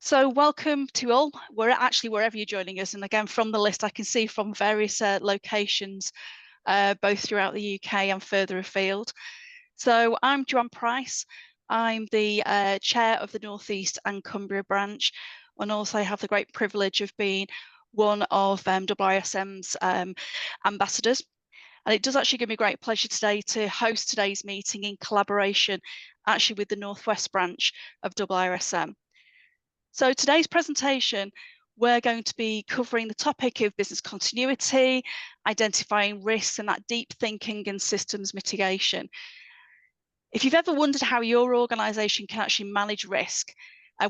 So welcome to all. We're actually wherever you're joining us, and again from the list I can see from various locations, both throughout the UK and further afield. So I'm Joanne Price. I'm the chair of the North East and Cumbria branch, and also have the great privilege of being one of WISM's ambassadors. And it does actually give me great pleasure today to host today's meeting in collaboration actually with the Northwest branch of WISM. So today's presentation, we're going to be covering the topic of business continuity, identifying risks and that deep thinking and systems mitigation. If you've ever wondered how your organisation can actually manage risk,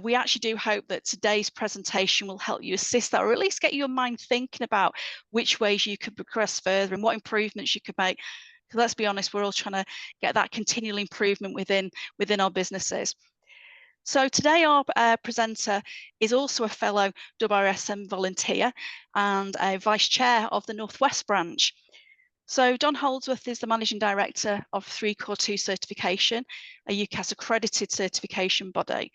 we actually do hope that today's presentation will help you assist that, or at least get your mind thinking about which ways you could progress further and what improvements you could make. Because let's be honest, we're all trying to get that continual improvement within our businesses. So today our presenter is also a fellow WISM volunteer and a vice chair of the Northwest branch. So Don Holdsworth is the managing director of 3 Core 2 certification, a UCAS accredited certification body.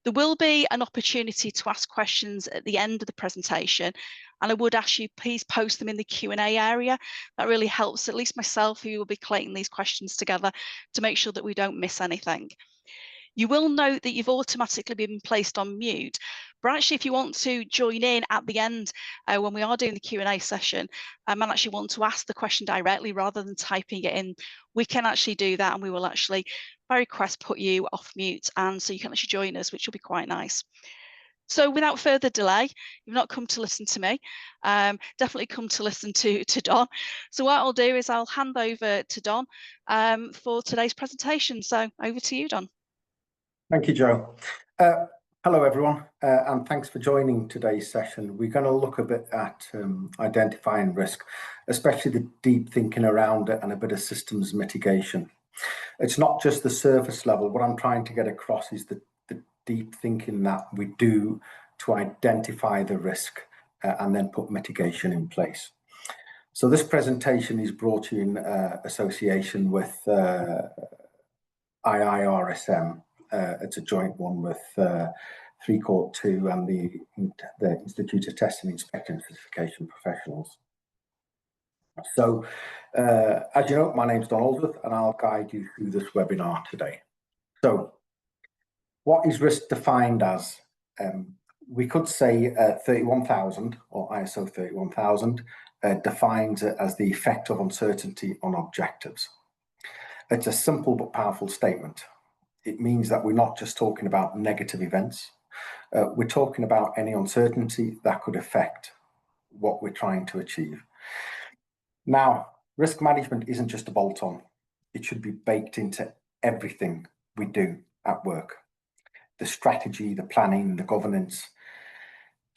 There will be an opportunity to ask questions at the end of the presentation, and I would ask you please post them in the Q&A area. That really helps at least myself, who will be collating these questions together, to make sure that we don't miss anything. You will note that you've automatically been placed on mute, but actually if you want to join in at the end when we are doing the Q&A session and actually want to ask the question directly rather than typing it in, we can actually do that, and we will actually by request put you off mute, and so you can actually join us, which will be quite nice. So without further delay, you've not come to listen to me, definitely come to listen to Don. So what I'll do is I'll hand over to Don for today's presentation. So over to you, Don. Thank you, Joe. Hello, everyone, and thanks for joining today's session. We're going to look a bit at identifying risk, especially the deep thinking around it and a bit of systems mitigation. It's not just the surface level. What I'm trying to get across is the deep thinking that we do to identify the risk and then put mitigation in place. So this presentation is brought to you in association with IIRSM. It's a joint one with 3 Core 2 and the Institute of Testing, Inspection and Certification Professionals. So, as you know, my name's Don Holdsworth, and I'll guide you through this webinar today. So, what is risk defined as? We could say 31,000, or ISO 31,000, defines it as the effect of uncertainty on objectives. It's a simple but powerful statement. It means that we're not just talking about negative events. We're talking about any uncertainty that could affect what we're trying to achieve. Now, risk management isn't just a bolt-on. It should be baked into everything we do at work. The strategy, the planning, the governance.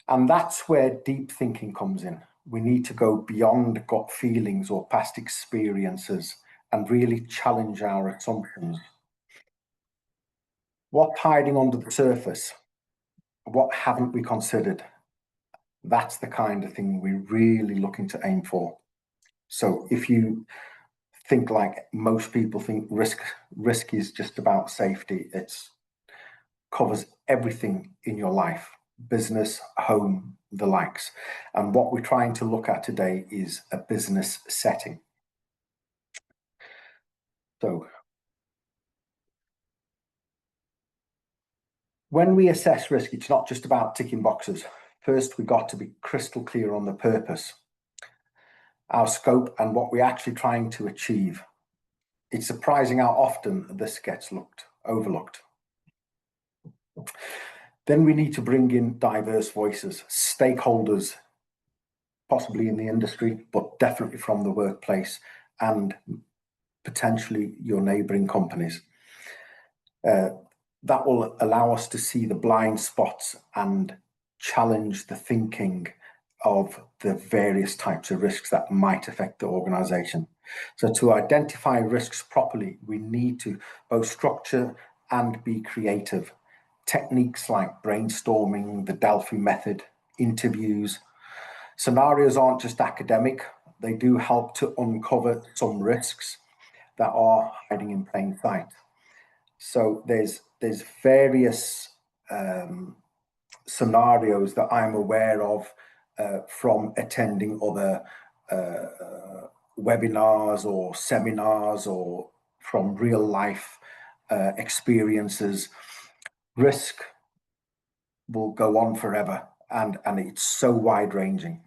And that's where deep thinking comes in. We need to go beyond gut feelings or past experiences and really challenge our assumptions. What's hiding under the surface? What haven't we considered? That's the kind of thing we're really looking to aim for. So if you think like most people think risk is just about safety, it covers everything in your life, business, home, the likes. And what we're trying to look at today is a business setting. So when we assess risk, it's not just about ticking boxes. First, we've got to be crystal clear on the purpose, our scope, and what we're actually trying to achieve. It's surprising how often this gets overlooked. Then we need to bring in diverse voices, stakeholders, possibly in the industry, but definitely from the workplace and potentially your neighbouring companies. That will allow us to see the blind spots and challenge the thinking of the various types of risks that might affect the organisation. So to identify risks properly, we need to both structure and be creative. Techniques like brainstorming, the Delphi method, interviews. Scenarios aren't just academic, they do help to uncover some risks that are hiding in plain sight. So there's various scenarios that I'm aware of from attending other webinars or seminars, or from real life experiences. Risk will go on forever, and it's so wide ranging.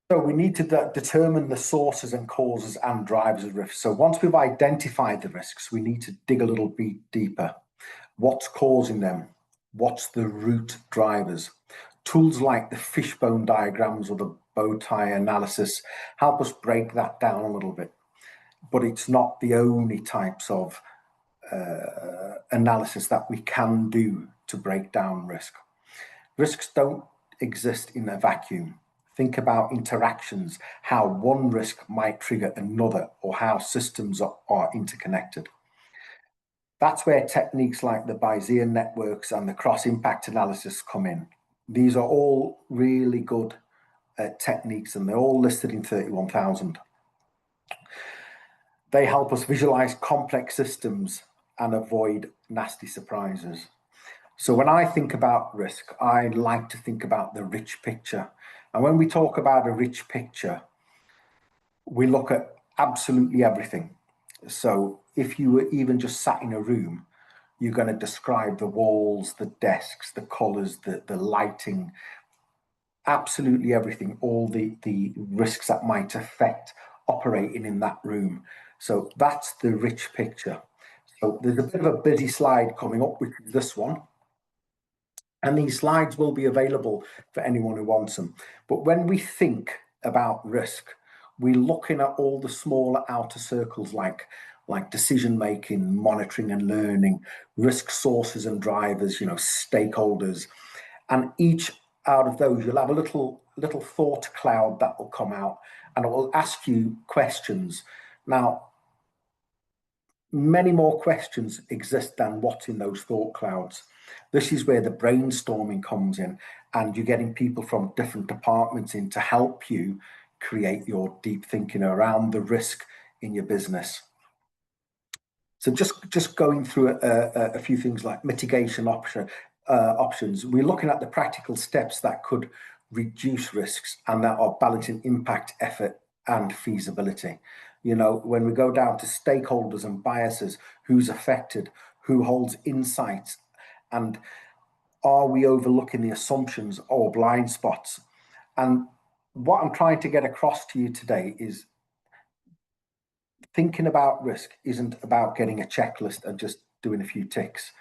So we need to determine the sources and causes and drivers of risks. So once we've identified the risks, we need to dig a little bit deeper. What's causing them? What's the root drivers? Tools like the fishbone diagrams or the bow tie analysis help us break that down a little bit. But it's not the only types of analysis that we can do to break down risk. Risks don't exist in a vacuum. Think about interactions, how one risk might trigger another, or how systems are interconnected. That's where techniques like the Bayesian networks and the cross-impact analysis come in. These are all really good techniques, and they're all listed in 31,000. They help us visualize complex systems and avoid nasty surprises. So when I think about risk, I like to think about the rich picture. And when we talk about a rich picture, we look at absolutely everything. So if you were even just sat in a room, you're going to describe the walls, the desks, the colors, the lighting, absolutely everything, all the risks that might affect operating in that room. So that's the rich picture. So there's a bit of a busy slide coming up, which is this one. And these slides will be available for anyone who wants them. But when we think about risk, we're looking at all the smaller outer circles like decision making, monitoring and learning, risk sources and drivers, stakeholders. And each out of those, you'll have a little thought cloud that will come out, and it will ask you questions. Now, many more questions exist than what's in those thought clouds. This is where the brainstorming comes in, and you're getting people from different departments in to help you create your deep thinking around the risk in your business. So just going through a few things like mitigation options, we're looking at the practical steps that could reduce risks and that are balancing impact, effort, and feasibility. When we go down to stakeholders and biases, who's affected, who holds insights, and are we overlooking the assumptions or blind spots? And what I'm trying to get across to you today is thinking about risk isn't about getting a checklist and just doing a few ticks.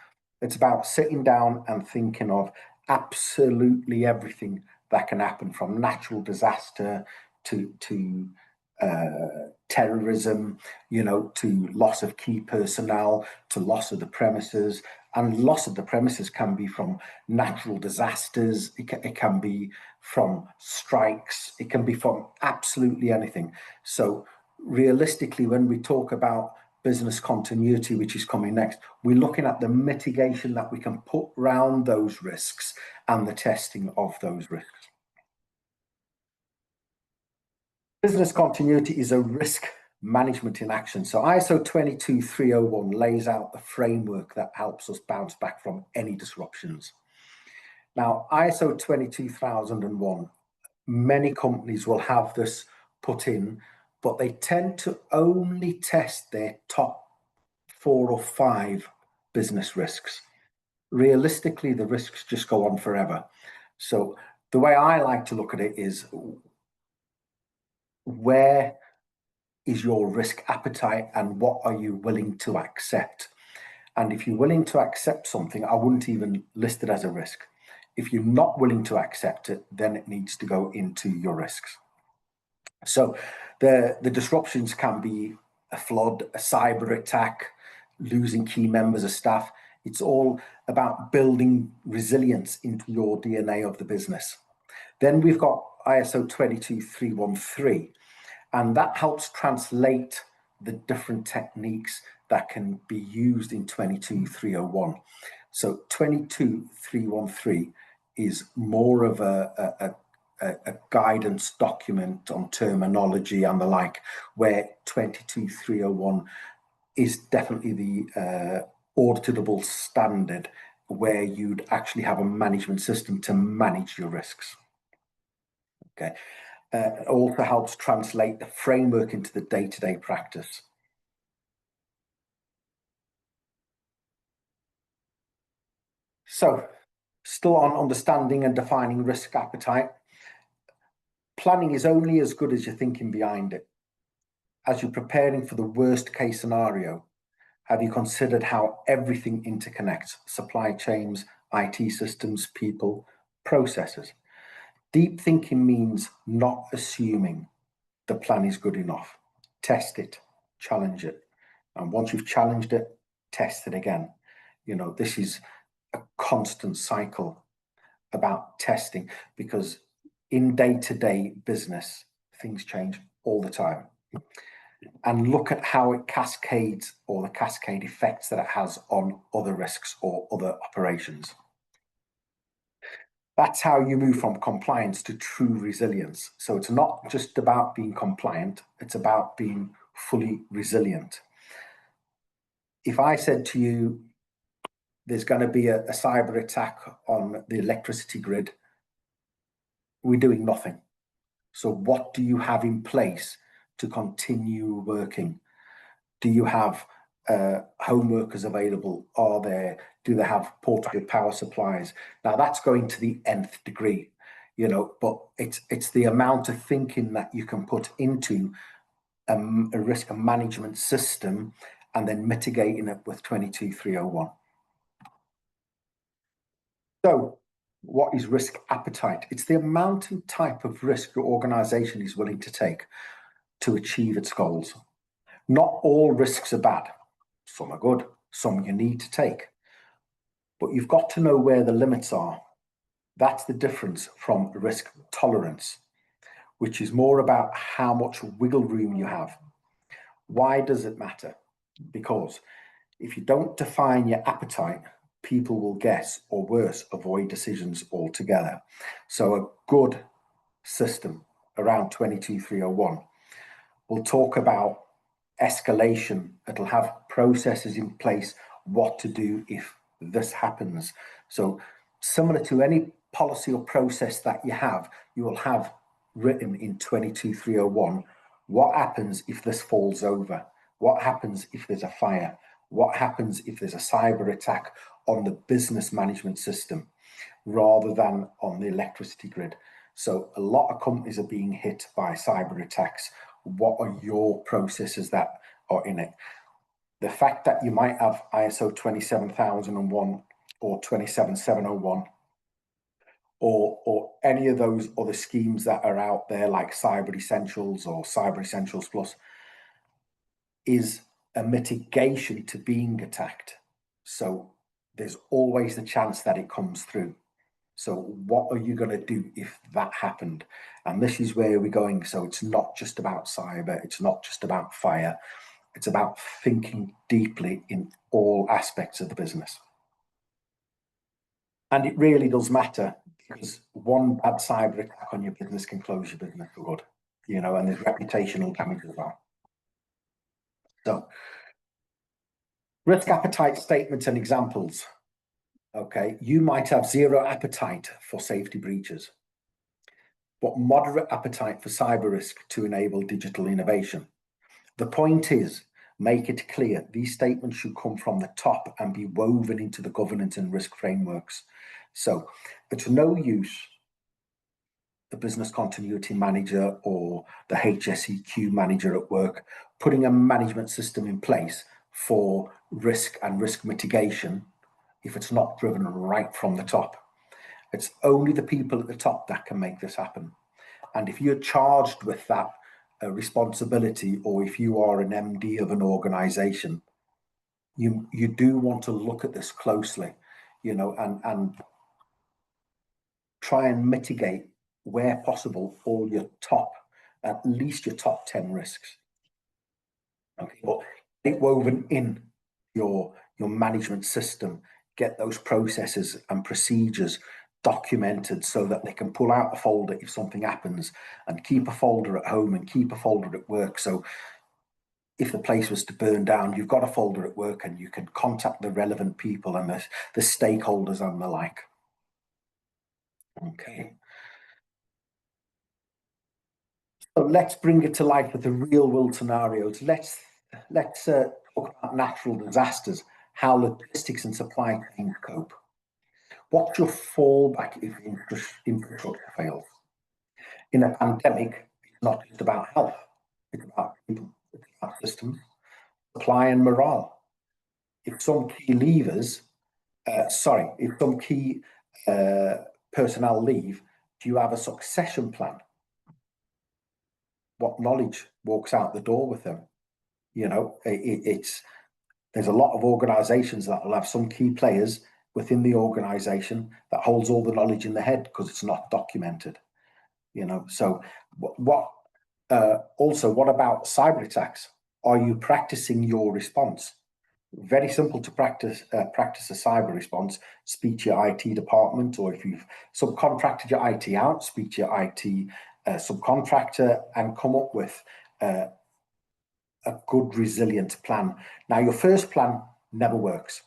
It's about sitting down and thinking of absolutely everything that can happen, from natural disaster to terrorism, to loss of key personnel, to loss of the premises. And loss of the premises can be from natural disasters, it can be from strikes, it can be from absolutely anything. So realistically, when we talk about business continuity, which is coming next, we're looking at the mitigation that we can put around those risks and the testing of those risks. Business continuity is a risk management in action. So ISO 22301 lays out the framework that helps us bounce back from any disruptions. Now, ISO 22001, many companies will have this put in, but they tend to only test their top 4 or 5 business risks. Realistically, the risks just go on forever. So the way I like to look at it is, where is your risk appetite and what are you willing to accept? And if you're willing to accept something, I wouldn't even list it as a risk. If you're not willing to accept it, then it needs to go into your risks. So the disruptions can be a flood, a cyber attack, losing key members of staff. It's all about building resilience into your DNA of the business. Then we've got ISO 22313, and that helps translate the different techniques that can be used in 22301. So 22313 is more of a guidance document on terminology and the like, where 22301 is definitely auditable standard where you'd actually have a management system to manage your risks. Okay. It also helps translate the framework into the day-to-day practice. So, still on understanding and defining risk appetite. Planning is only as good as your thinking behind it. As you're preparing for the worst case scenario, have you considered how everything interconnects? Supply chains, IT systems, people, processes. Deep thinking means not assuming the plan is good enough. Test it, challenge it. And once you've challenged it, test it again. You know, this is a constant cycle about testing, because in day-to-day business, things change all the time. And look at how it cascades, or the cascade effects that it has on other risks or other operations. That's how you move from compliance to true resilience. So it's not just about being compliant, it's about being fully resilient. If I said to you, there's going to be a cyber attack on the electricity grid, we're doing nothing. So what do you have in place to continue working? Do you have home workers available? Do they have portable power supplies? Now that's going to the nth degree, you know, but it's the amount of thinking that you can put into a risk management system and then mitigating it with 22301. So what is risk appetite? It's the amount and type of risk your organization is willing to take to achieve its goals. Not all risks are bad. Some are good, some you need to take. But you've got to know where the limits are. That's the difference from risk tolerance, which is more about how much wiggle room you have. Why does it matter? Because if you don't define your appetite, people will guess, or worse, avoid decisions altogether. So a good system around 22301 will talk about escalation. It'll have processes in place, what to do if this happens. So similar to any policy or process that you will have written in 22301, what happens if this falls over? What happens if there's a fire? What happens if there's a cyber attack on the business management system rather than on the electricity grid? So a lot of companies are being hit by cyber attacks. What are your processes that are in it? The fact that you might have ISO 27001 or 27701 or any of those other schemes that are out there like Cyber Essentials or Cyber Essentials Plus is a mitigation to being attacked. So there's always the chance that it comes through. So what are you going to do if that happened? And this is where we're going. So it's not just about cyber. It's not just about fire. It's about thinking deeply in all aspects of the business. And it really does matter, because one bad cyber attack on your business can close your business for good, you know, and there's reputational damage as well. So risk appetite statements and examples. Okay, you might have zero appetite for safety breaches, but moderate appetite for cyber risk to enable digital innovation. The point is, make it clear these statements should come from the top and be woven into the governance and risk frameworks. So it's no use the business continuity manager or the HSEQ manager at work putting a management system in place for risk and risk mitigation if it's not driven right from the top. It's only the people at the top that can make this happen. And if you're charged with that responsibility, or if you are an MD of an organization, you do want to look at this closely, you know, and try and mitigate where possible all your top, at least your top 10 risks. Okay, but it woven in your management system, get those processes and procedures documented so that they can pull out a folder if something happens, and keep a folder at home and keep a folder at work. So if the place was to burn down, you've got a folder at work and you can contact the relevant people and the stakeholders and the like. Okay. So let's bring it to life with the real world scenarios. Let's talk about natural disasters, how logistics and supply chains cope. What's your fallback if infrastructure fails? In a pandemic, it's not just about health, it's about people, it's about systems, supply and morale. If some key levers, if some key personnel leave, do you have a succession plan? What knowledge walks out the door with them? You know, there's a lot of organisations that will have some key players within the organisation that holds all the knowledge in the head because it's not documented. You know, so also, what about cyber attacks? Are you practicing your response? Very simple to practice a cyber response. Speak to your IT department, or if you've subcontracted your IT out, speak to your IT subcontractor and come up with a good resilient plan. Now, your first plan never works.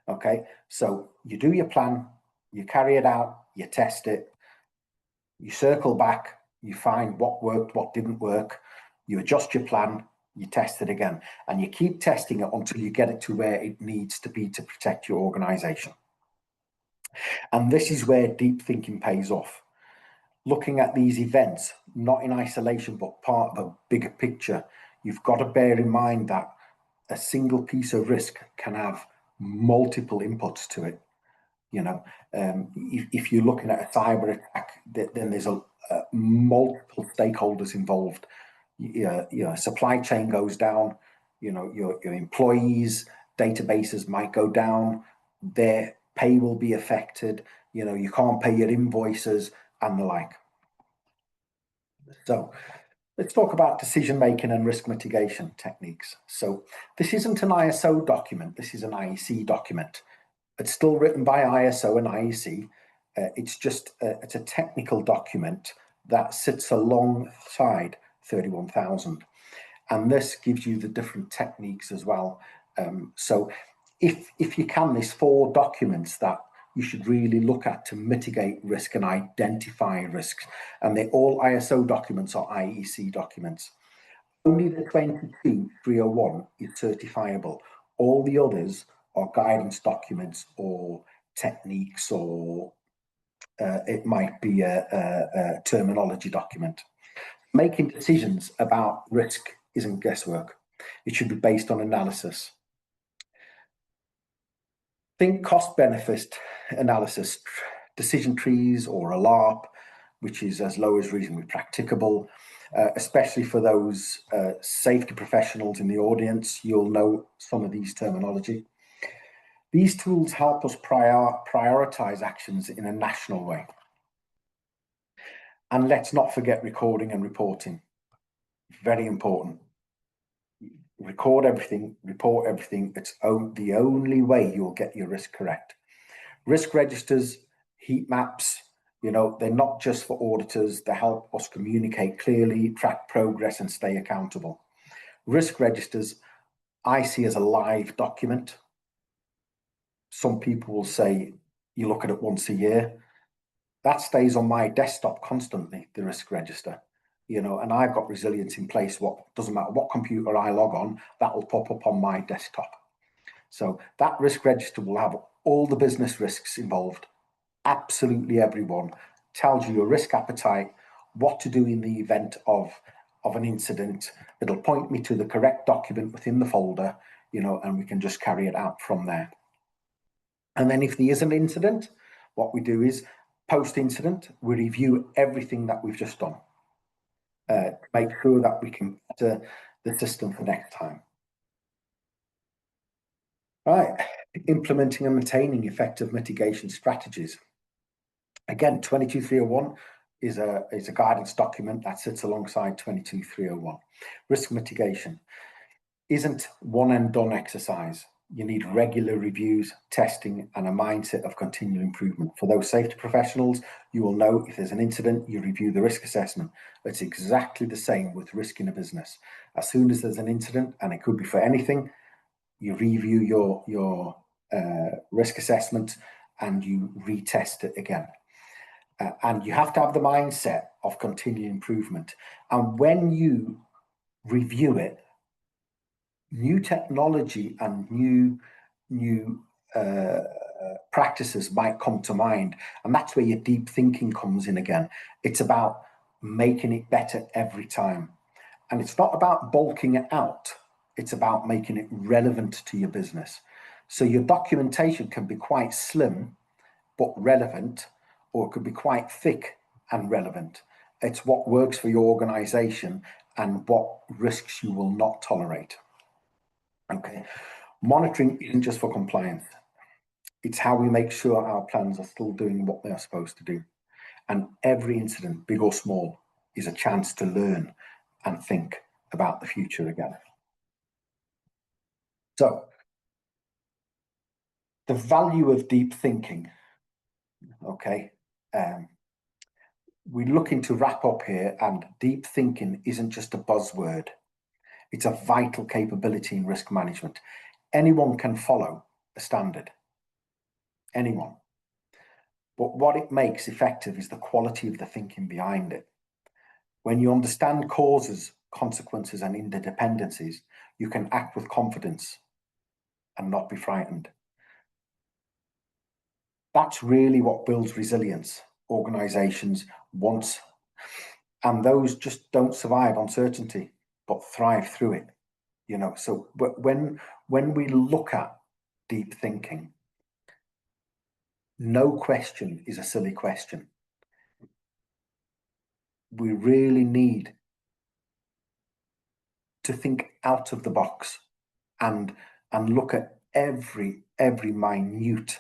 Okay, so you do your plan, you carry it out, you test it, you circle back, you find what worked, what didn't work, you adjust your plan, you test it again, and you keep testing it until you get it to where it needs to be to protect your organization. And this is where deep thinking pays off. Looking at these events, not in isolation, but part of a bigger picture, you've got to bear in mind that a single piece of risk can have multiple inputs to it. You know, if you're looking at a cyber attack, then there's multiple stakeholders involved. Your supply chain goes down. You know, your employees' databases might go down. Their pay will be affected. You know, you can't pay your invoices and the like. So let's talk about decision making and risk mitigation techniques. So this isn't an ISO document. This is an IEC document. It's still written by ISO and IEC. It's a technical document that sits alongside 31,000. And this gives you the different techniques as well. So if you can, there's 4 documents that you should really look at to mitigate risk and identify risks. And they're all ISO documents or IEC documents. Only the 22301 is certifiable. All the others are guidance documents or techniques, or it might be a terminology document. Making decisions about risk isn't guesswork. It should be based on analysis. Think cost-benefit analysis, decision trees or a LARP, which is as low as reasonably practicable, especially for those safety professionals in the audience. You'll know some of these terminology. These tools help us prioritize actions in a national way. And let's not forget recording and reporting. Very important. Record everything, report everything. It's the only way you'll get your risk correct. Risk registers, heat maps, you know, they're not just for auditors. They help us communicate clearly, track progress, and stay accountable. Risk registers, I see as a live document. Some people will say you look at it once a year. That stays on my desktop constantly, the risk register. You know, and I've got resilience in place. What doesn't matter what computer I log on, that will pop up on my desktop. So that risk register will have all the business risks involved. Absolutely everyone. Tells you your risk appetite, what to do in the event of an incident. It'll point me to the correct document within the folder, you know, and we can just carry it out from there. And then if there is an incident, what we do is post-incident, we review everything that we've just done. Make sure that we can better the system for next time. Right, implementing and maintaining effective mitigation strategies. Again, 22301 is a guidance document that sits alongside 22301. Risk mitigation isn't one and done exercise. You need regular reviews, testing, and a mindset of continual improvement. For those safety professionals, you will know if there's an incident, you review the risk assessment. It's exactly the same with risk in a business. As soon as there's an incident, and it could be for anything, you review your risk assessment and you retest it again. And you have to have the mindset of continued improvement. And when you review it, new technology and new practices might come to mind. And that's where your deep thinking comes in again. It's about making it better every time. And it's not about bulking it out. It's about making it relevant to your business. So your documentation can be quite slim, but relevant, or it could be quite thick and relevant. It's what works for your organization and what risks you will not tolerate. Okay. Monitoring isn't just for compliance. It's how we make sure our plans are still doing what they're supposed to do. And every incident, big or small, is a chance to learn and think about the future again. So, the value of deep thinking, okay, we're looking to wrap up here, and deep thinking isn't just a buzzword. It's a vital capability in risk management. Anyone can follow a standard, anyone. But what it makes effective is the quality of the thinking behind it. When you understand causes, consequences, and interdependencies, you can act with confidence and not be frightened. That's really what builds resilience. Organizations want, and those just don't survive uncertainty, but thrive through it. You know, so when we look at deep thinking, no question is a silly question. We really need to think out of the box and look at every minute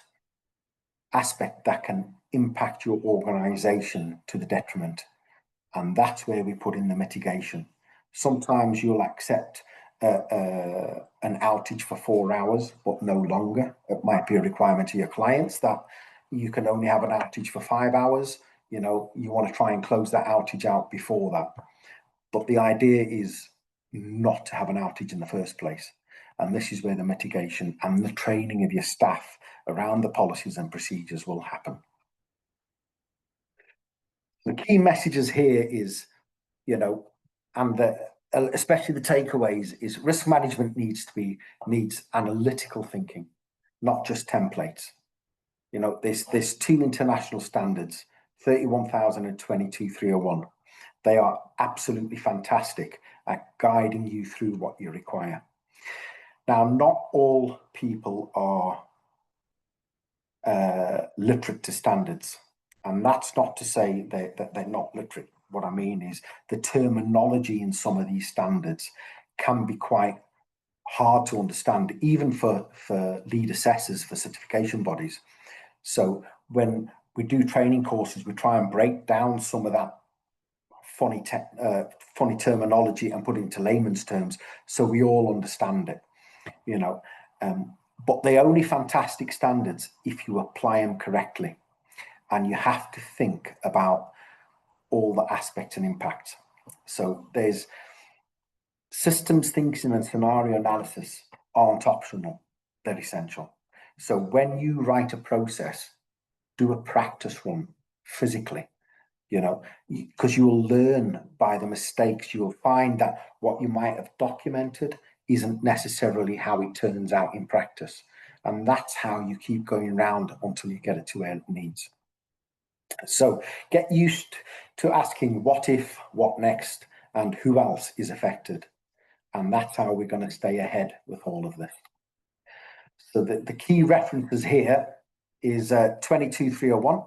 aspect that can impact your organization to the detriment. And that's where we put in the mitigation. Sometimes you'll accept an outage for 4 hours, but no longer. It might be a requirement to your clients that you can only have an outage for 5 hours. You know, you want to try and close that outage out before that. But the idea is not to have an outage in the first place. And this is where the mitigation and the training of your staff around the policies and procedures will happen. The key messages here is, you know, and especially the takeaways is risk management needs analytical thinking, not just templates. You know, there's 2 international standards, 31,000 and 22,301. They are absolutely fantastic at guiding you through what you require. Now, not all people are literate to standards, and that's not to say that they're not literate. What I mean is the terminology in some of these standards can be quite hard to understand, even for lead assessors, for certification bodies. So when we do training courses, we try and break down some of that funny terminology and put it into layman's terms so we all understand it, you know. But they're only fantastic standards if you apply them correctly, and you have to think about all the aspects and impacts. So there's systems thinking and scenario analysis aren't optional, they're essential. So when you write a process, do a practice run physically, you know, because you will learn by the mistakes. You will find that what you might have documented isn't necessarily how it turns out in practice. And that's how you keep going round until you get it to where it needs. So get used to asking what if, what next, and who else is affected. And that's how we're going to stay ahead with all of this. So the key references here is 22,301.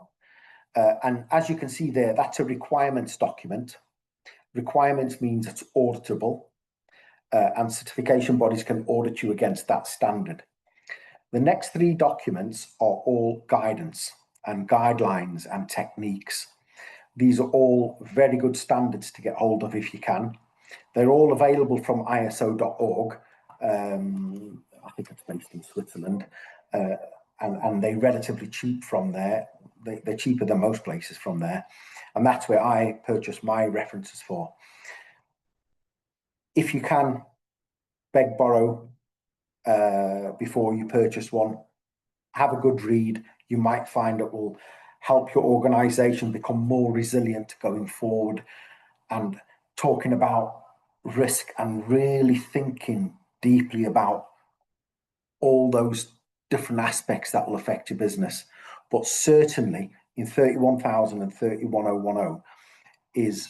And as you can see there, that's a requirements document. Requirements means it's auditable, and certification bodies can audit you against that standard. The next 3 documents are all guidance and guidelines and techniques. These are all very good standards to get hold of if you can. They're all available from ISO.org. I think it's based in Switzerland. And they're relatively cheap from there. They're cheaper than most places from there. And that's where I purchase my references for. if you can, beg, borrow before you purchase one. Have a good read. You might find it will help your organization become more resilient going forward. And talking about risk and really thinking deeply about all those different aspects that will affect your business. But certainly in 31,000 and 31010 is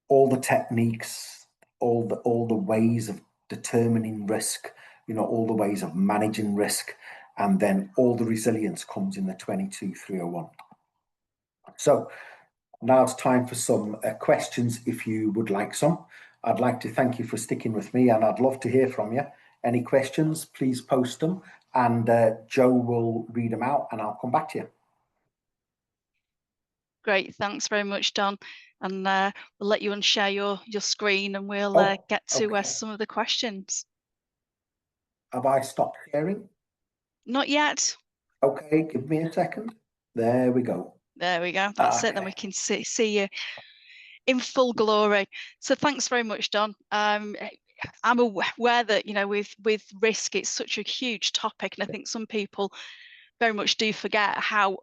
all the techniques, all the ways of determining risk, all the ways of managing risk, and then all the resilience comes in the 22301. So now it's time for some questions if you would like some. I'd like to thank you for sticking with me, and I'd love to hear from you. Any questions, please post them, and Joe will read them out and I'll come back to you. Great, thanks very much, Don. And we'll let you unshare your screen, and we'll get to some of the questions. Have I stopped sharing? Not yet. Okay, give me a second. There we go. There we go. That's it. Then we can see you in full glory. So thanks very much, Don. I'm aware that with risk, it's such a huge topic, and I think some people very much do forget how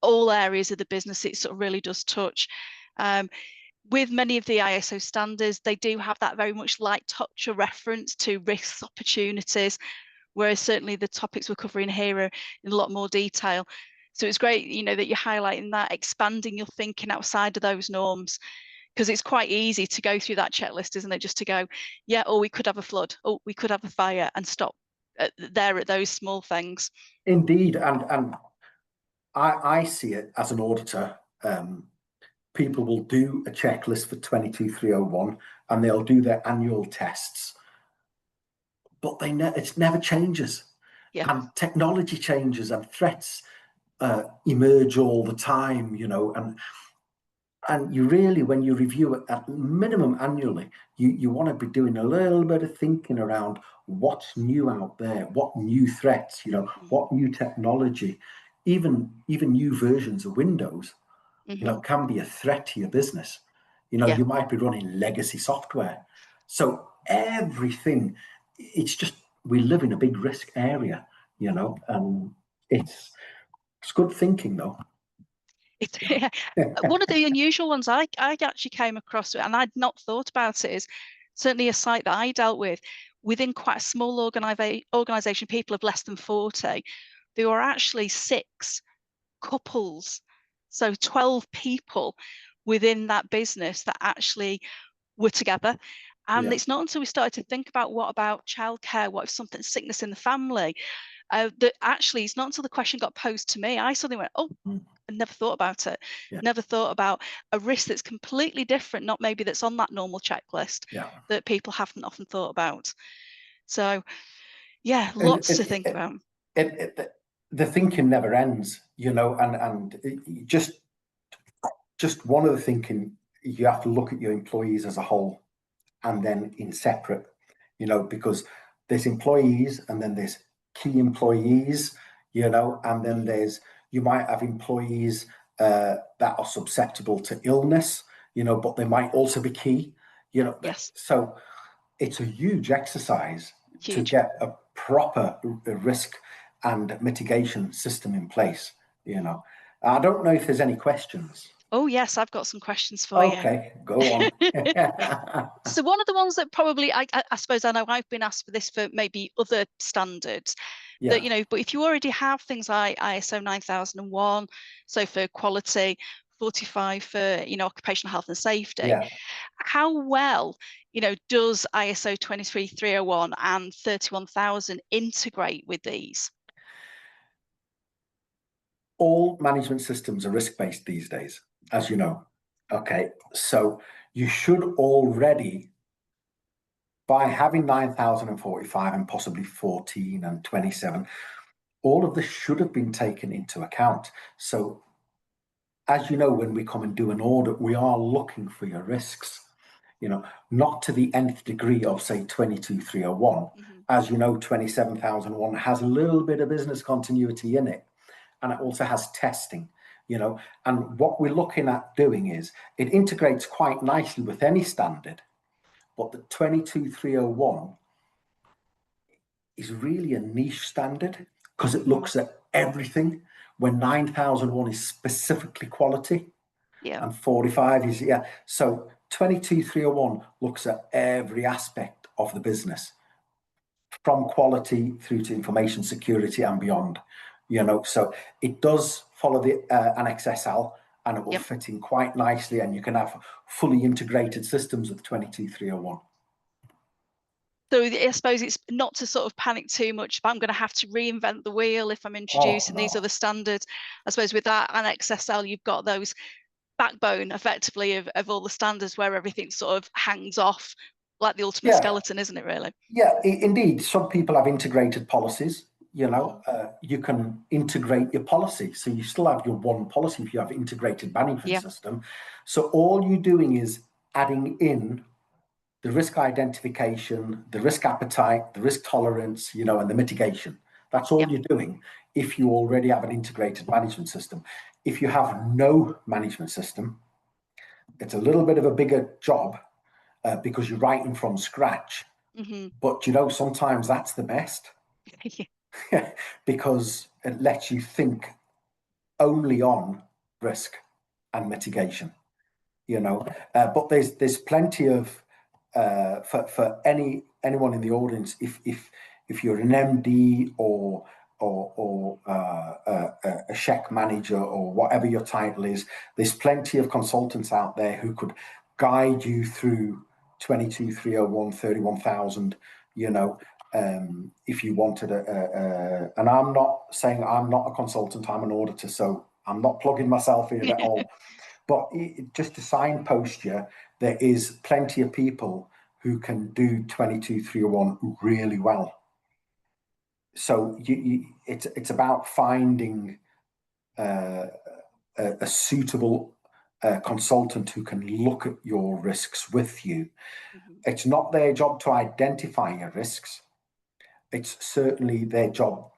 all areas of the business it sort of really does touch. With many of the ISO standards, they do have that very much light touch or reference to risks, opportunities, whereas certainly the topics we're covering here are in a lot more detail. So it's great, that you're highlighting that, expanding your thinking outside of those norms, because it's quite easy to go through that checklist, isn't it? Just to go, yeah, oh, we could have a flood, oh, we could have a fire, and stop there at those small things. Indeed, and I see it as an auditor. People will do a checklist for 22301 and they'll do their annual tests, but it never changes. Yeah. And technology changes and threats emerge all the time, and you really, when you review it at minimum annually, you want to be doing a little bit of thinking around what's new out there, what new threats, what new technology, even new versions of Windows, can be a threat to your business. You might be running legacy software. So everything, it's just, we live in a big risk area, and it's good thinking though. One of the unusual ones I actually came across, and I'd not thought about it, is certainly a site that I dealt with within quite a small organization, people of less than 40. There were actually 6 couples, so 12 people within that business that actually were together. And it's not until we started to think about what about childcare, what if something sickness in the family, that actually it's not until the question got posed to me, I suddenly went, oh, I never thought about it. Never thought about a risk that's completely different, not maybe that's on that normal checklist that people haven't often thought about. So yeah, lots to think about. The thinking never ends, and just one of the thinking, you have to look at your employees as a whole and then in separate, because there's employees and then there's key employees, and then you might have employees that are susceptible to illness, but they might also be key, Yes. So it's a huge exercise to get a proper risk and mitigation system in place, I don't know if there's any questions. Oh yes, I've got some questions for you. Okay, go on. So one of the ones that probably I suppose I know I've been asked for this for maybe other standards, that but if you already have things like ISO 9001, so for quality, 45 for occupational health and safety, how well does ISO 23301 and 31000 integrate with these? All management systems are risk-based these days, as you know. Okay, so you should already, by having 9045 and possibly 14 and 27, all of this should have been taken into account. So as you know, when we come and do an audit, we are looking for your risks, not to the nth degree of, say, 22301. As you know, 27001 has a little bit of business continuity in it, and it also has testing, and what we're looking at doing is it integrates quite nicely with any standard, But the 22301 is really a niche standard because it looks at everything, when 9001 is specifically quality. Yeah. And 45 is, yeah. So 22301 looks at every aspect of the business, from quality through to information security and beyond. So it does follow the Annex SL, and it will fit in quite nicely, and you can have fully integrated systems with 22301. So I suppose it's not to sort of panic too much, but I'm going to have to reinvent the wheel if I'm introducing these other standards. I suppose with that Annex SL, you've got those backbone effectively of all the standards where everything sort of hangs off like the ultimate skeleton, isn't it, really? Yeah, indeed. Some people have integrated policies. You can integrate your policy. So you still have your one policy if you have integrated management system. So all you're doing is adding in the risk identification, the risk appetite, the risk tolerance, and the mitigation. That's all you're doing if you already have an integrated management system. If you have no management system, it's a little bit of a bigger job because you're writing from scratch. But sometimes that's the best because it lets you think only on risk and mitigation. But there's plenty of for anyone in the audience, if you're an MD or a SHEC manager or whatever your title is, there's plenty of consultants out there who could guide you through 22301, 31000. If you wanted and I'm not saying I'm not a consultant, I'm an auditor, so I'm not plugging myself in at all. But just to signpost you, there is plenty of people who can do 22301 really well. So it's about finding a suitable consultant who can look at your risks with you. It's not their job to identify your risks. It's certainly their job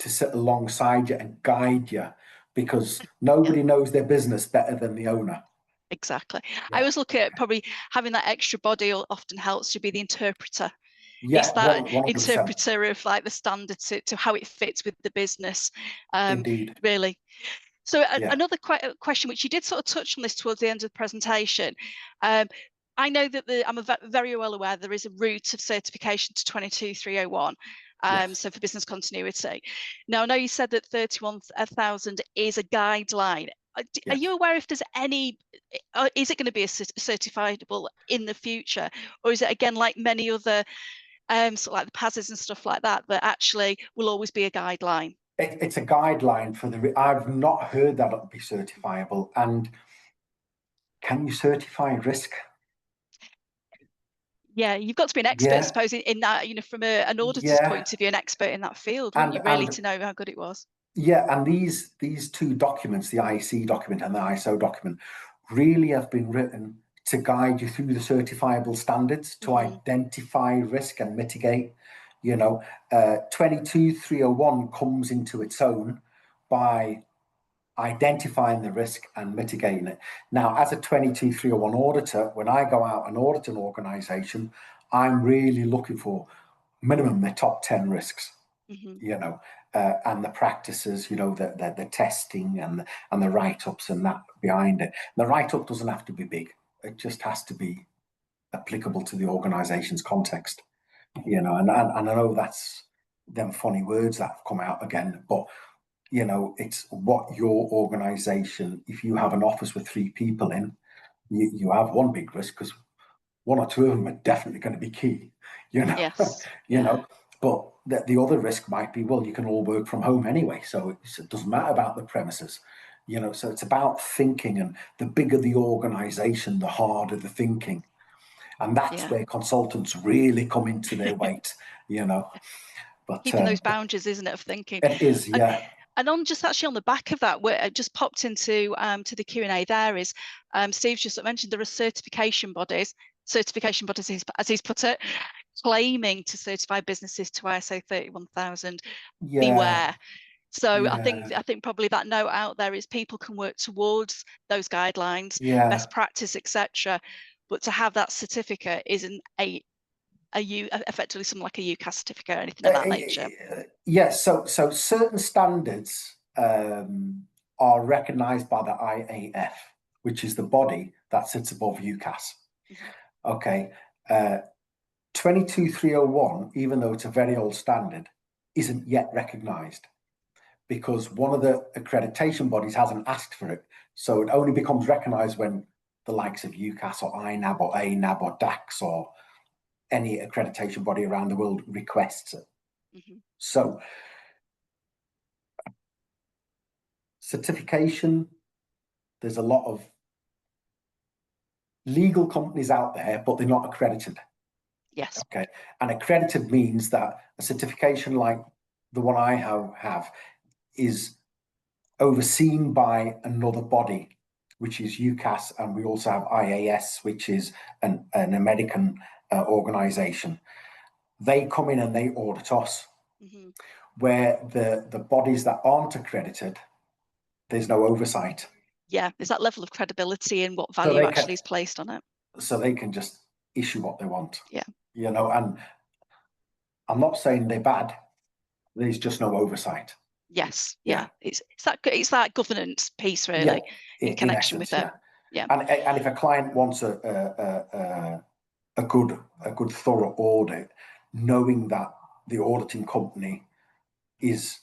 to sit alongside you and guide you, because nobody knows their business better than the owner. Exactly. I always look at probably having that extra body often helps to be the interpreter. Yeah, it's that 100%. interpreter of like the standard to how it fits with the business. Indeed. Really. So another question, which you did sort of touch on this towards the end of the presentation. I know that I'm very well aware there is a route of certification to 22301. So for business continuity. Now, I know you said that 31,000 is a guideline. Are you aware if there's any, is it going to be a certifiable in the future? Or is it, again, like many other, sort of like the PASs and stuff like that, that actually will always be a guideline? It's a guideline for I've not heard that it'll be certifiable. And can you certify risk? Yeah, you've got to be an expert, I suppose, in that, from an auditor's point of view, an expert in that field, wouldn't you, really, to know how good it was? Yeah, and these two documents, the IEC document and the ISO document, really have been written to guide you through the certifiable standards, to identify risk and mitigate. 22301 comes into its own by identifying the risk and mitigating it. Now, as a 22301 auditor, when I go out and audit an organization, I'm really looking for minimum the top 10 risks, and the practices, the testing and the write-ups and that behind it. The write-up doesn't have to be big. It just has to be applicable to the organization's context, and I know that's them funny words that have come out again, but it's what your organization, if you have an office with 3 people in, you have one big risk because 1 or 2 of them are definitely going to be key, Yes. But the other risk might be, well, you can all work from home anyway, so it doesn't matter about the premises, so it's about thinking, and the bigger the organization, the harder the thinking. And that's where consultants really come into their weight, But keeping those boundaries, isn't it, of thinking? It is, yeah. And on just actually on the back of that, where it just popped into to the Q&A there is, Steve's just mentioned there are certification bodies, as he's put it, claiming to certify businesses to ISO 31000. Beware. So I think probably that note out there is people can work towards those guidelines, best practice, etc. but to have that certificate isn't effectively something like a UCAS certificate or anything of that nature. Yes, so certain standards are recognised by the IAF, which is the body that sits above UCAS. Okay, 22301, even though it's a very old standard, isn't yet recognised because one of the accreditation bodies hasn't asked for it. So it only becomes recognised when the likes of UCAS or INAB or ANAB or DAX or any accreditation body around the world requests it. So certification, there's a lot of legal companies out there, but they're not accredited. Yes. Okay. And accredited means that a certification like the one I have is overseen by another body, which is UCAS, and we also have IAS, which is an American organization. They come in and they audit us. Where the bodies that aren't accredited, there's no oversight. Yeah, there's that level of credibility in what value actually is placed on it. So they can just issue what they want. Yeah. You know, and I'm not saying they're bad. There's just no oversight. Yes. Yeah. It's that governance piece really, in connection with it. Yeah. And if a client wants a good thorough audit, knowing that the auditing company is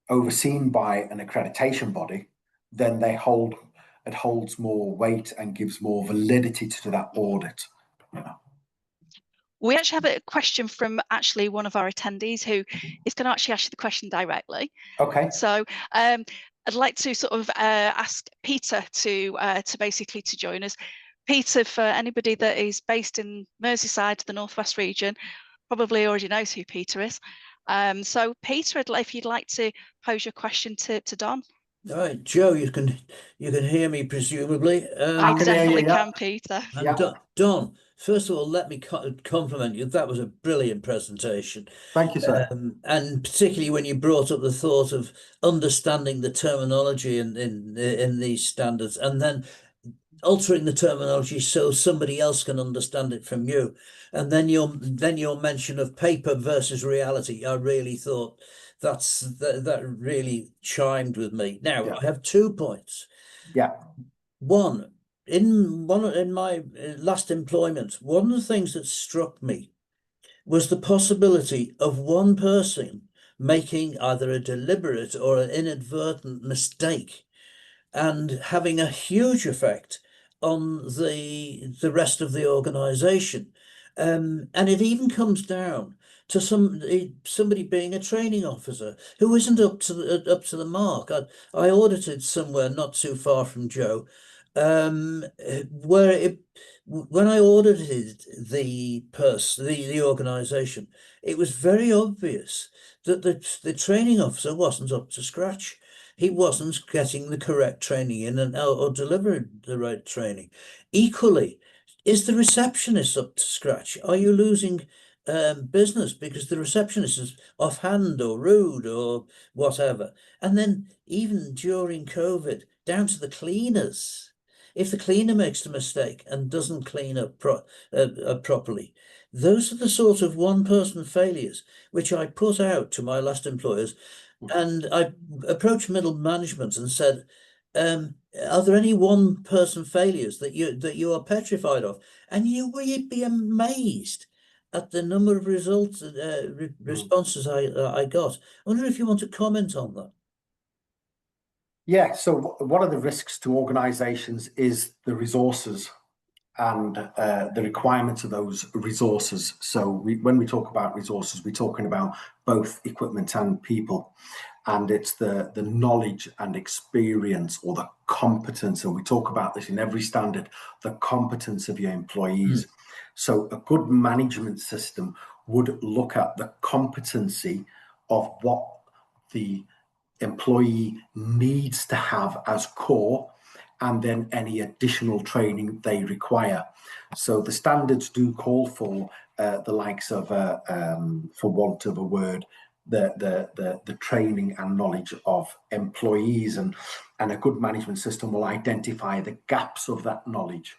overseen by an accreditation body, then it holds more weight and gives more validity to that audit. You know. We actually have a question from actually one of our attendees who is going to actually ask you the question directly. Okay. So I'd like to sort of ask Peter to basically to join us. Peter, for anybody that is based in Merseyside, the Northwest region, probably already knows who Peter is. So Peter, if you'd like to pose your question to Don. All right, Joe, you can hear me presumably. I definitely can, Peter. And Don, first of all, let me compliment you. That was a brilliant presentation. Thank you, sir. And particularly when you brought up the thought of understanding the terminology in these standards, and then altering the terminology so somebody else can understand it from you. And then your mention of paper versus reality, I really thought that really chimed with me. Now, I have 2 points. Yeah. One, in my last employment, one of the things that struck me was the possibility of one person making either a deliberate or an inadvertent mistake and having a huge effect on the rest of the organization. And it even comes down to somebody being a training officer who isn't up to the mark. I audited somewhere not too far from Joe, where when I audited the organization, it was very obvious that the training officer wasn't up to scratch. He wasn't getting the correct training in or delivering the right training. Equally, is the receptionist up to scratch? Are you losing business because the receptionist is offhand or rude or whatever? And then even during COVID, down to the cleaners. If the cleaner makes a mistake and doesn't clean up properly, those are the sort of one-person failures which I put out to my last employers. And I approached middle management and said, are there any one-person failures that you are petrified of? And you'd be amazed at the number of responses I got. I wonder if you want to comment on that. Yeah, so one of the risks to organizations is the resources and the requirements of those resources. So when we talk about resources, we're talking about both equipment and people. And it's the knowledge and experience or the competence, and we talk about this in every standard, the competence of your employees. So a good management system would look at the competency of what the employee needs to have as core, and then any additional training they require. So the standards do call for the likes of, for want of a word, the training and knowledge of employees, and a good management system will identify the gaps of that knowledge.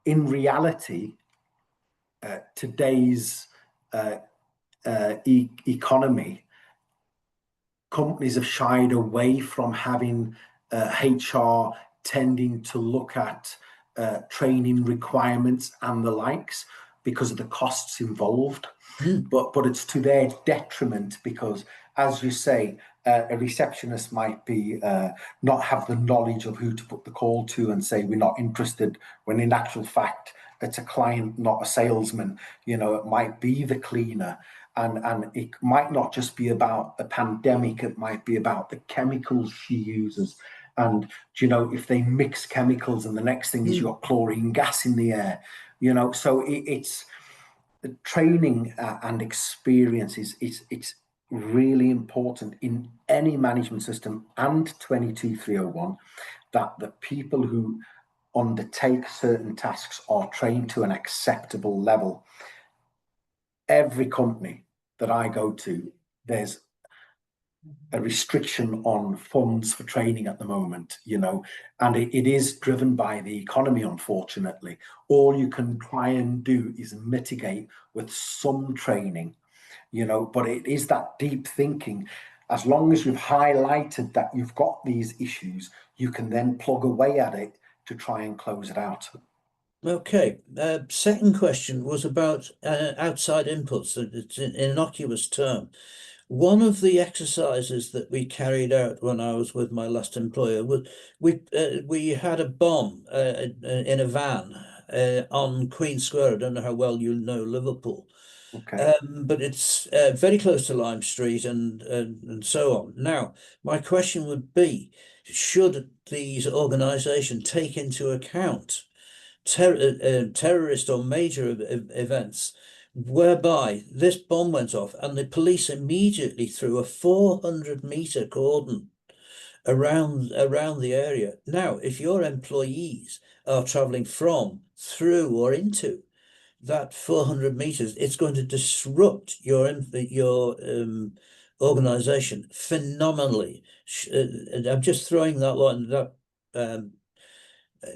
in reality, today's economy, companies have shied away from having HR tending to look at training requirements and the likes because of the costs involved. But it's to their detriment because, as you say, a receptionist might be not have the knowledge of who to put the call to and say we're not interested, when in actual fact it's a client, not a salesman. You know, it might be the cleaner, and it might not just be about the pandemic. It might be about the chemicals she uses. And you know, if they mix chemicals, and the next thing is you've got chlorine gas in the air. You know, so it's the training and experience it's really important in any management system and 22301, that the people who undertake certain tasks are trained to an acceptable level. Every company that I go to, there's a restriction on funds for training at the moment, you know, and it is driven by the economy, unfortunately. All you can try and do is mitigate with some training, you know, but it is that deep thinking. As long as you've highlighted that you've got these issues, you can then plug away at it to try and close it out. Okay. Second question was about outside inputs. It's an innocuous term. One of the exercises that we carried out when I was with my last employer was we had a bomb in a van on Queen Square. I don't know how well you know Liverpool. Okay. But it's very close to Lime Street and so on. Now, my question would be, should these organisations take into account terrorist or major events whereby this bomb went off and the police immediately threw a 400-meter cordon around the area? Now, if your employees are traveling from, through, or into that 400 meters, it's going to disrupt your organization phenomenally. I'm just throwing that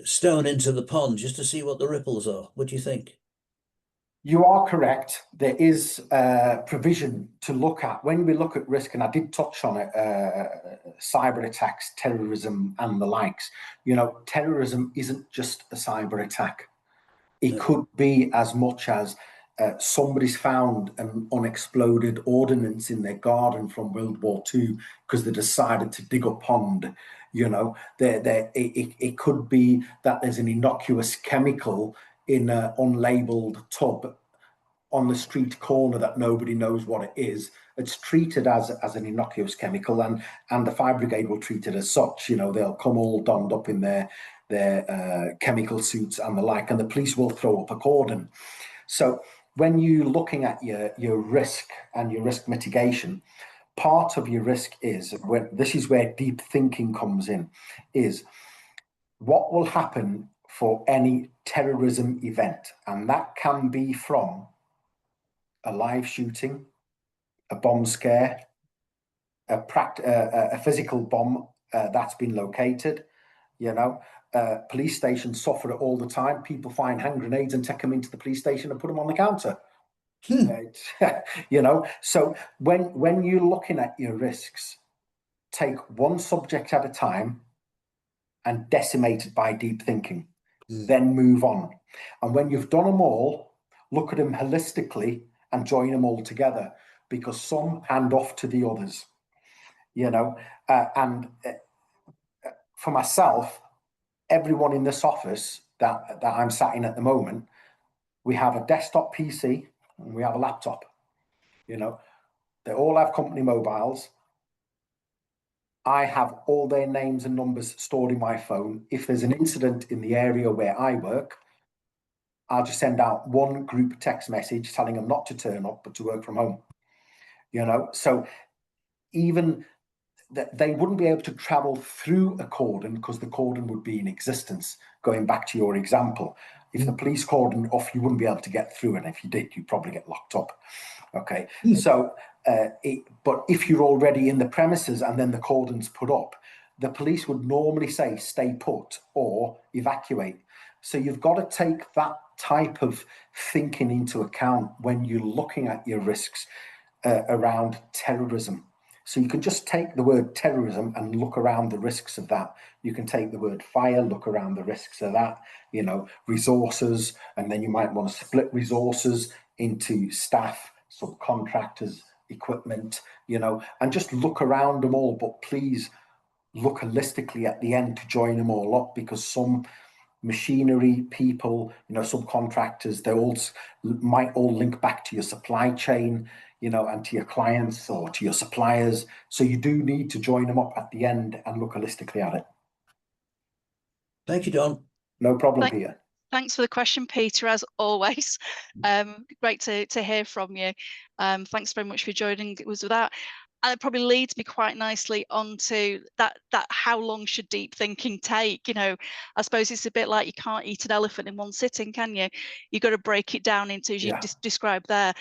stone into the pond just to see what the ripples are. What do you think? You are correct. There is provision to look at when we look at risk, and I did touch on it, cyber attacks, terrorism, and the likes. You know, terrorism isn't just a cyber attack. It could be as much as somebody's found an unexploded ordnance in their garden from World War II because they decided to dig a pond. You know, it could be that there's an innocuous chemical in an unlabeled tub on the street corner that nobody knows what it is. It's treated as an innocuous chemical, and the fire brigade will treat it as such. You know, they'll come all donned up in their chemical suits and the like, and the police will throw up a cordon. So when you're looking at your risk and your risk mitigation, part of your risk is, when this is where deep thinking comes in, is what will happen for any terrorism event, and that can be from a live shooting, a bomb scare, a physical bomb that's been located. You know, police stations suffer it all the time. People find hand grenades and take them into the police station and put them on the counter. You know, so when you're looking at your risks, take one subject at a time and decimate it by deep thinking, then move on. And when you've done them all, look at them holistically and join them all together, because some hand off to the others, you know. And for myself, everyone in this office that I'm sat in at the moment, we have a desktop PC and we have a laptop. You know, they all have company mobiles. I have all their names and numbers stored in my phone. If there's an incident in the area where I work, I'll just send out one group text message telling them not to turn up, but to work from home. You know, so even that they wouldn't be able to travel through a cordon because the cordon would be in existence. Going back to your example, if the police cordoned off, you wouldn't be able to get through, and if you did, you'd probably get locked up. Okay, so but if you're already in the premises and then the cordon's put up, the police would normally say stay put or evacuate. So you've got to take that type of thinking into account when you're looking at your risks around terrorism. So you can just take the word terrorism and look around the risks of that. You can take the word fire, look around the risks of that, you know, resources, and then you might want to split resources into staff, subcontractors, equipment, you know, and just look around them all. But please look holistically at the end to join them all up, because some machinery, people, you know, subcontractors, they all might all link back to your supply chain, you know, and to your clients or to your suppliers. So you do need to join them up at the end and look holistically at it. Thank you, Don. No problem, Peter. Thanks for the question, Peter, as always. Great to hear from you. Thanks very much for joining. It was without, and it probably leads me quite nicely onto that how long should deep thinking take? You know, I suppose it's a bit like you can't eat an elephant in one sitting, can you? You've got to break it down into, as you described there,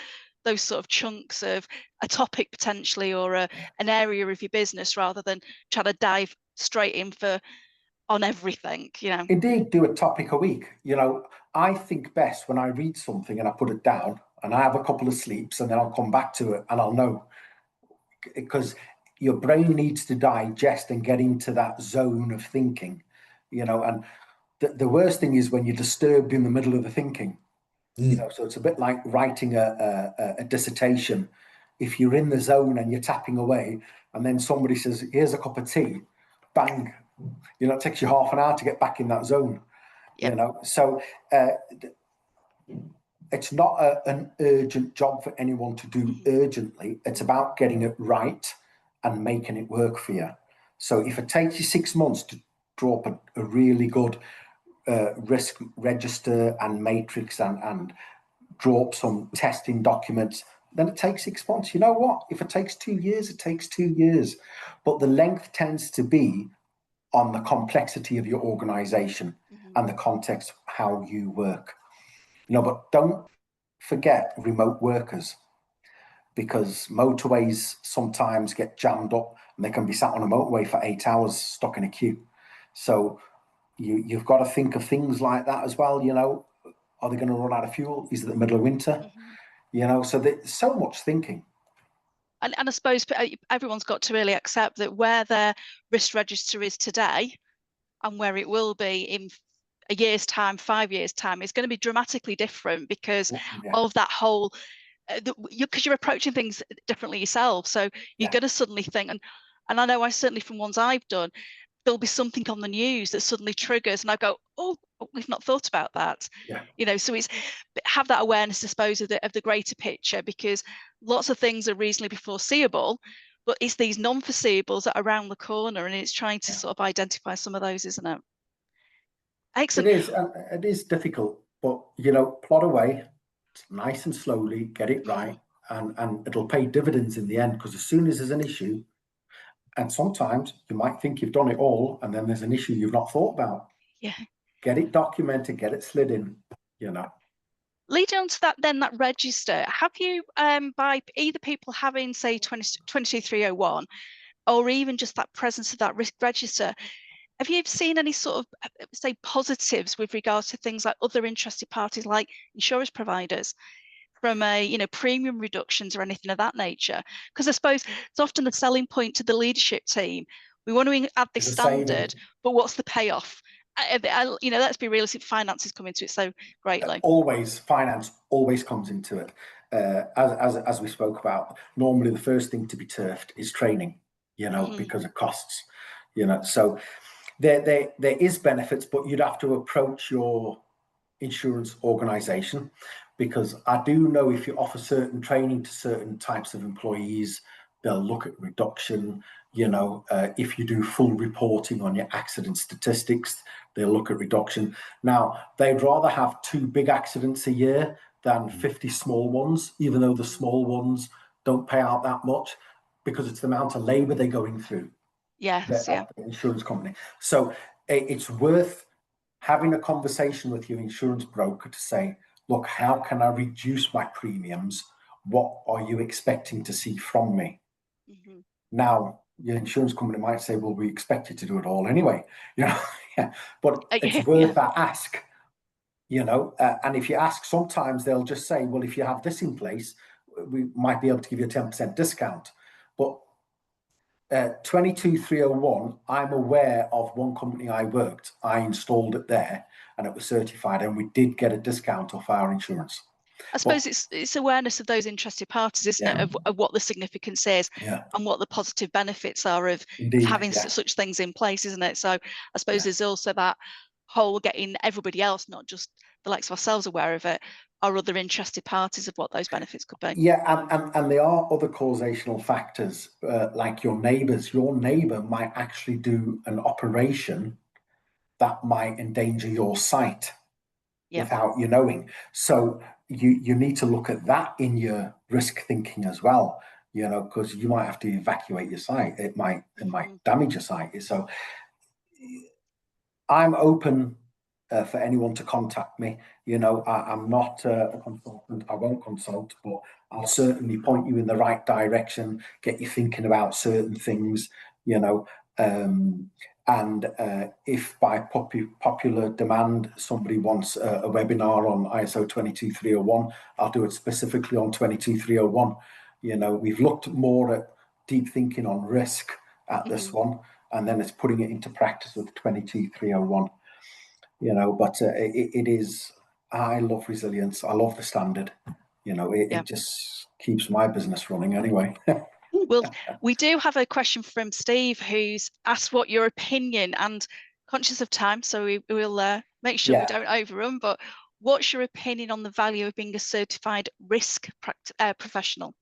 those sort of chunks of a topic potentially, or an area of your business, rather than try to dive straight in on everything, you know. Indeed, do a topic a week. You know, I think best when I read something and I put it down and I have a couple of sleeps, and then I'll come back to it and I'll know, because your brain needs to digest and get into that zone of thinking, you know. And the worst thing is when you're disturbed in the middle of the thinking, you know. So it's a bit like writing a dissertation. If you're in the zone and you're tapping away, and then somebody says, here's a cup of tea, bang, you know, it takes you half an hour to get back in that zone. You know. So it's not an urgent job for anyone to do urgently. It's about getting it right and making it work for you. So if it takes you 6 months to draw up a really good risk register and matrix and draw up some testing documents, then it takes 6 months. You know what? If it takes 2 years, it takes 2 years. But the length tends to be on the complexity of your organization and the context of how you work. You know, but don't forget remote workers, because motorways sometimes get jammed up and they can be sat on a motorway for 8 hours stuck in a queue. So you've got to think of things like that as well. You know, are they going to run out of fuel? Is it the middle of winter? You know, so there's so much thinking. And I suppose everyone's got to really accept that where their risk register is today and where it will be in a year's time, 5 years' time, is going to be dramatically different because of that whole, because you're approaching things differently yourself. So you're going to suddenly think, and I know I certainly from ones I've done, there'll be something on the news that suddenly triggers, and I go, oh, we've not thought about that. You know, so it's have that awareness, I suppose, of the greater picture, because lots of things are reasonably foreseeable, but it's these non-foreseeables that are around the corner, and it's trying to sort of identify some of those, isn't it? Excellent. It is, and it is difficult, but you know, plot away nice and slowly, get it right, and it'll pay dividends in the end. Because as soon as there's an issue, and sometimes you might think you've done it all, and then there's an issue you've not thought about. Get it documented, get it slid in, you know. Leading on to that, then, that register, have you, by either people having, say, 22301, or even just that presence of that risk register, have you seen any sort of, say, positives with regards to things like other interested parties, like insurance providers, from premium reductions or anything of that nature? Because I suppose it's often the selling point to the leadership team. We want to add this standard, but what's the payoff? Let's be realistic. Finances come into it so greatly. Always, finance always comes into it. As we spoke about, normally the first thing to be turfed is training, you know, because of costs, you know. So there is benefits, but you'd have to approach your insurance organization, because I do know if you offer certain training to certain types of employees, they'll look at reduction. You know, if you do full reporting on your accident statistics, they'll look at reduction. Now, they'd rather have 2 big accidents a year than 50 small ones, even though the small ones don't pay out that much, because it's the amount of labor they're going through. The insurance company. So it's worth having a conversation with your insurance broker to say, look, how can I reduce my premiums? What are you expecting to see from me? Now, your insurance company might say, well, we expect you to do it all anyway, you know. Yeah. But it's Yeah. worth that ask, you know. And if you ask, sometimes they'll just say, well, if you have this in place, we might be able to give you a 10% discount. But 22301, I'm aware of one company I installed it there and it was certified, and we did get a discount off our insurance. I suppose it's awareness of those interested parties, isn't it, of what the significance is, yeah, and what the positive benefits are of indeed, having yeah, such things in place, isn't it? So I suppose yeah. there's also that whole getting everybody else, not just the likes of ourselves, aware of it, or other interested parties of what those benefits could be. Yeah, and there are other causational factors, like your neighbours. Your neighbour might actually do an operation that might endanger your site Yeah. without you knowing. So you need to look at that in your risk thinking as well, you know, because you might have to evacuate your site. It might damage your site. So I'm open for anyone to contact me. You know, I'm not a consultant. I won't consult, but I'll certainly point you in the right direction, get you thinking about certain things, you know. And if by popular demand somebody wants a webinar on ISO 22301, I'll do it specifically on 22301. You know, we've looked more at deep thinking on risk at this one, and then it's putting it into practice with 22301. You know, but it is, I love resilience. I love the standard. You know, it just keeps my business running anyway. Well, we do have a question from Steve, who's asked what your opinion, and conscious of time, so we will make sure we don't overrun, but what's your opinion on the value of being a certified risk professional?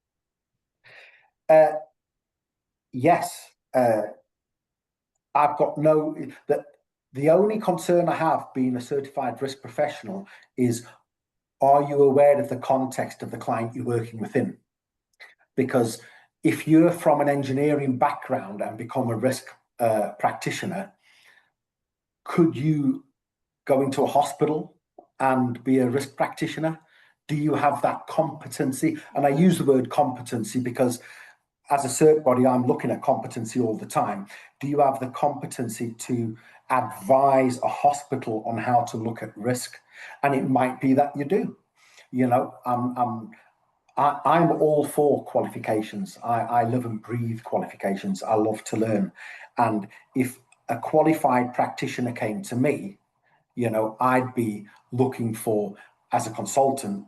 Yes, I've got the only concern I have being a certified risk professional is, are you aware of the context of the client you're working within? Because if you're from an engineering background and become a risk practitioner, could you go into a hospital and be a risk practitioner? Do you have that competency? And I use the word competency because as a cert body, I'm looking at competency all the time. Do you have the competency to advise a hospital on how to look at risk? And it might be that you do. You know, I'm all for qualifications. I live and breathe qualifications. I love to learn. And if a qualified practitioner came to me, you know, I'd be looking for, as a consultant,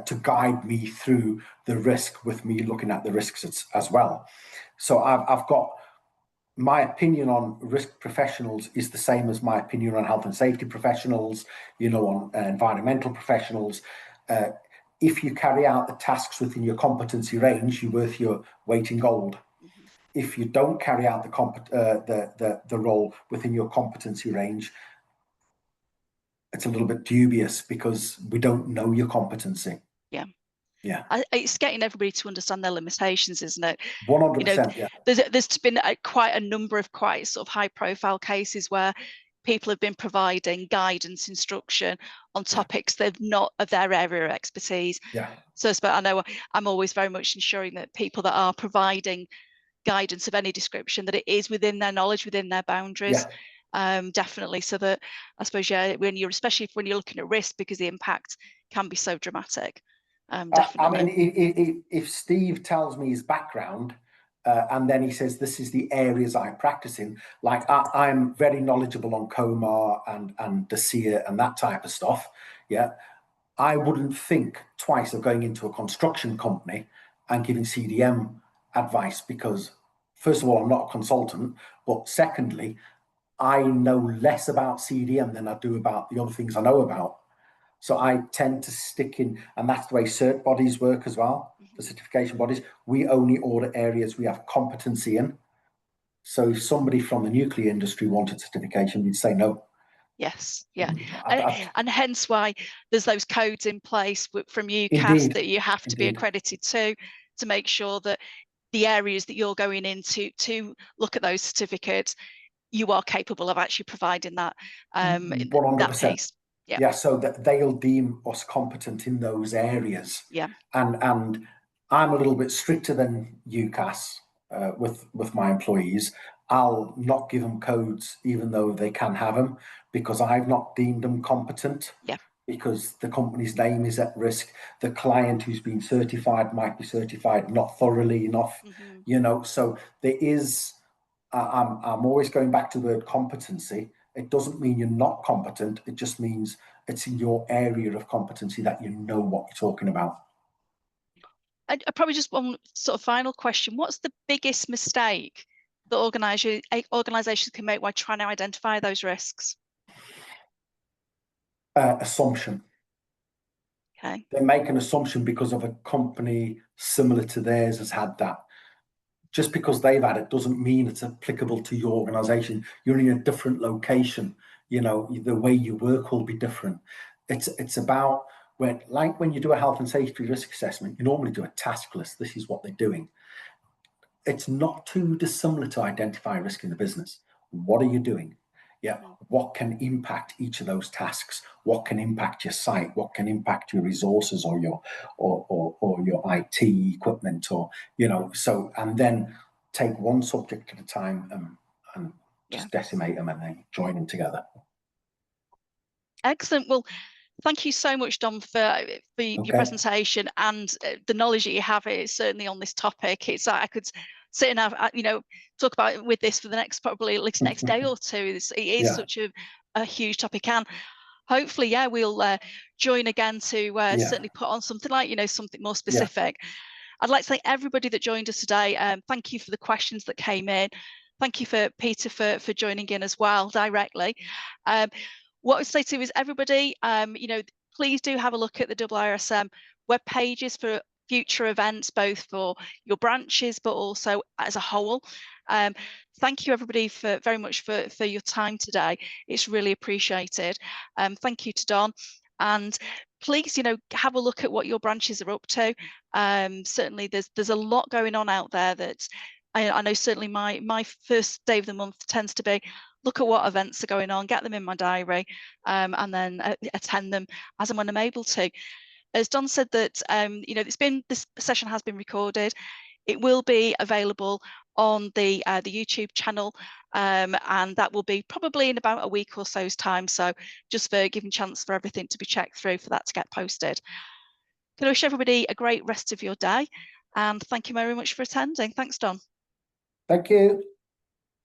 to guide me through the risk with me looking at the risks as well. So I've got my opinion on risk professionals is the same as my opinion on health and safety professionals, you know, on environmental professionals. If you carry out the tasks within your competency range, you're worth your weight in gold. If you don't carry out the role within your competency range, it's a little bit dubious because we don't know your competency. Yeah. It's getting everybody to understand their limitations, isn't it? 100%. Yeah. There's been quite a number of quite sort of high profile cases where people have been providing guidance, instruction on topics that are not of their area of expertise. Yeah. So I know I'm always very much ensuring that people that are providing guidance of any description, that it is within their knowledge, within their boundaries. Definitely. So that I suppose, especially when you're looking at risk, because the impact can be so dramatic. Definitely. I mean, if Steve tells me his background, and then he says, this is the areas I practice in, like I'm very knowledgeable on COMAR and DSEA and that type of stuff. Yeah. I wouldn't think twice of going into a construction company and giving CDM advice because, first of all, I'm not a consultant, but secondly, I know less about CDM than I do about the other things I know about. So I tend to stick in, and that's the way cert bodies work as well, the certification bodies. We only audit areas we have competency in. So if somebody from the nuclear industry wanted certification, we'd say no. Yes, yeah, and hence why there's those codes in place from UCAS that you have to be accredited to make sure that the areas that you're going into to look at those certificates, you are capable of actually providing that 100%. that piece. Yeah, so that they'll deem us competent in those areas. Yeah, and I'm a little bit stricter than UCAS with my employees, I'll not give them codes even though they can have them, because I've not deemed them competent. Yeah. Because the company's name is at risk. The client who's been certified might be certified not thoroughly enough, you know. So there is, I'm always going back to the word competency. It doesn't mean you're not competent. It just means it's in your area of competency that you know what you're talking about. I probably just one sort of final question. What's the biggest mistake that organizations can make while trying to identify those risks? Assumption. Okay. They make an assumption because of a company similar to theirs has had that. Just because they've had it doesn't mean it's applicable to your organization. You're in a different location. You know, the way you work will be different. It's about when you do a health and safety risk assessment, you normally do a task list. This is what they're doing. It's not too dissimilar to identify risk in the business. What are you doing? Yeah. What can impact each of those tasks? What can impact your site? What can impact your resources or your IT equipment, or, you know, so, and then take one subject at a time and just decimate them and then join them together. Excellent. Well, thank you so much, Dom, for your presentation and the knowledge that you have. It's certainly on this topic. It's I could sit and have, you know, talk about it with this for the next, probably at least next day or two. It is such a huge topic, and hopefully, we'll join again to certainly put on something like, you know, something more specific. I'd like to thank everybody that joined us today. Thank you for the questions that came in. Thank you for Peter for joining in as well directly. What I would say to you is, everybody, you know, please do have a look at the IRSM web pages for future events, both for your branches, but also as a whole. Thank you, everybody, very much for your time today. It's really appreciated. Thank you to Don. And please, you know, have a look at what your branches are up to. Certainly, there's a lot going on out there that I know. Certainly, my first day of the month tends to be look at what events are going on, get them in my diary, and then attend them as and when I'm able to. As Don said, that you know, this session has been recorded. It will be available on the YouTube channel, and that will be probably in about a week or so's time. So just for giving chance for everything to be checked through for that to get posted. Can I wish everybody a great rest of your day, and thank you very much for attending. Thanks, Don. Thank you.